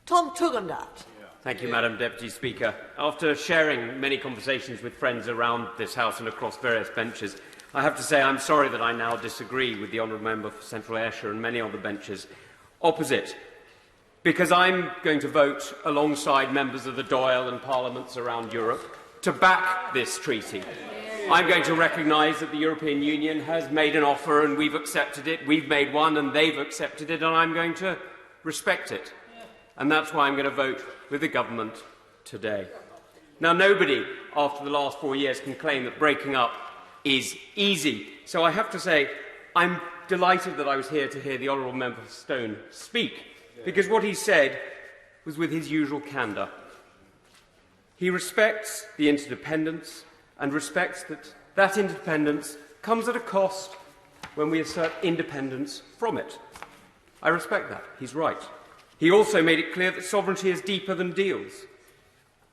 Tom Tugendhat. Thank you, Madam Deputy Speaker. After sharing many conversations with friends around this House and across various benches, I have to say I'm sorry that I now disagree with the Honourable Member for Central Ayrshire and many other benches opposite, because I'm going to vote alongside members of the Dáil and parliaments around Europe to back this treaty. I'm going to recognise that the European Union has made an offer and we've accepted it. We've made one and they've accepted it, and I'm going to respect it. And that's why I'm going to vote with the government today. Now, nobody after the last 4 years can claim that breaking up is easy. So I have to say I'm delighted that I was here to hear the Honourable Member for Stone speak, because what he said was with his usual candour. He respects the interdependence and respects that that independence comes at a cost when we assert independence from it. I respect that. He's right. He also made it clear that sovereignty is deeper than deals.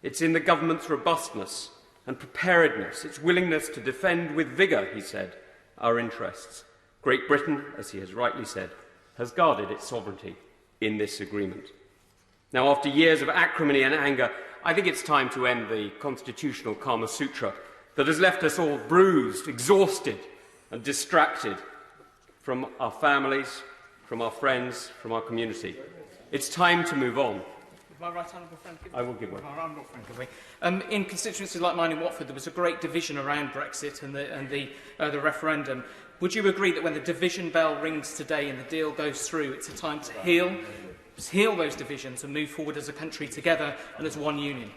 It's in the government's robustness and preparedness, its willingness to defend with vigour, he said, our interests. Great Britain, as he has rightly said, has guarded its sovereignty in this agreement. Now, after years of acrimony and anger, I think it's time to end the constitutional Kama Sutra that has left us all bruised, exhausted and distracted from our families, from our friends, from our community. It's time to move on. My right honourable friend, I will give way. In constituencies like mine in Watford, there was a great division around Brexit and the referendum. Would you agree that when the division bell rings today and the deal goes through, it's a time to heal those divisions and move forward as a country together and as one union?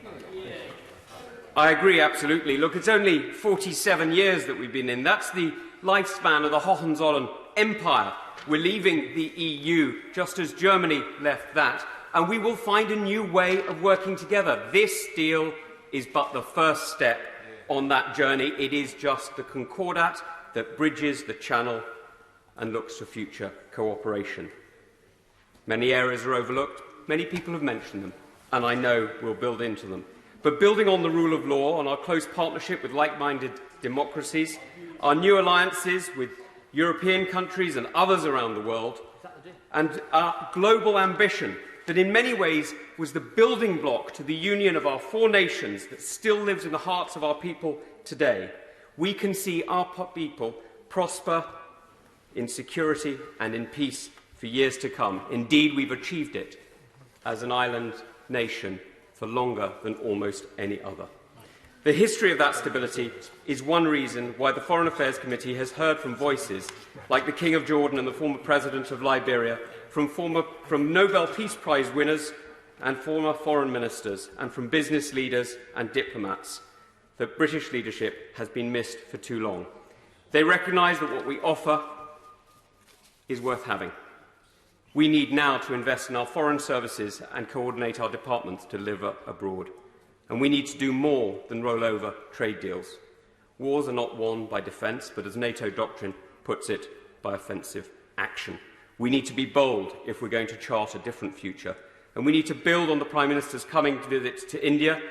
I agree, absolutely. Look, it's only 47 years that we've been in. That's the lifespan of the Hohenzollern Empire. We're leaving the EU just as Germany left that, and we will find a new way of working together. This deal is but the first step on that journey. It is just the concordat that bridges the channel and looks for future cooperation. Many areas are overlooked. Many people have mentioned them, and I know we'll build into them. But building on the rule of law, on our close partnership with like-minded democracies, our new alliances with European countries and others around the world, and our global ambition that in many ways was the building block to the union of our four nations that still lives in the hearts of our people today, we can see our people prosper in security and in peace for years to come. Indeed, we've achieved it as an island nation for longer than almost any other. The history of that stability is one reason why the Foreign Affairs Committee has heard from voices like the King of Jordan and the former President of Liberia, from Nobel Peace Prize winners and former foreign ministers, and from business leaders and diplomats, that British leadership has been missed for too long. They recognise that what we offer is worth having. We need now to invest in our foreign services and coordinate our departments to deliver abroad. And we need to do more than roll over trade deals. Wars are not won by defence, but as NATO doctrine puts it, by offensive action. We need to be bold if we're going to chart a different future. And we need to build on the Prime Minister's coming visit to India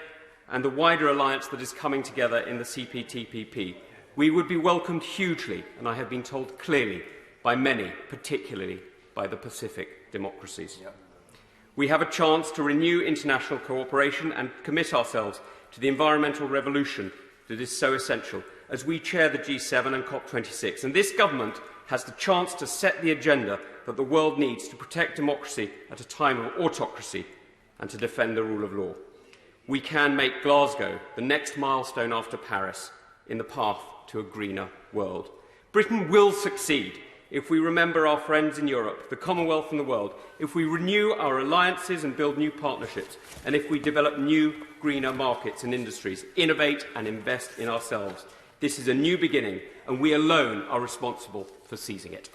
and the wider alliance that is coming together in the CPTPP. We would be welcomed hugely, and I have been told clearly, by many, particularly by the Pacific democracies. We have a chance to renew international cooperation and commit ourselves to the environmental revolution that is so essential as we chair the G7 and COP26. And this government has the chance to set the agenda that the world needs to protect democracy at a time of autocracy and to defend the rule of law. We can make Glasgow the next milestone after Paris in the path to a greener world. Britain will succeed if we remember our friends in Europe, the Commonwealth and the world, if we renew our alliances and build new partnerships, and if we develop new, greener markets and industries, innovate and invest in ourselves. This is a new beginning, and we alone are responsible for seizing it.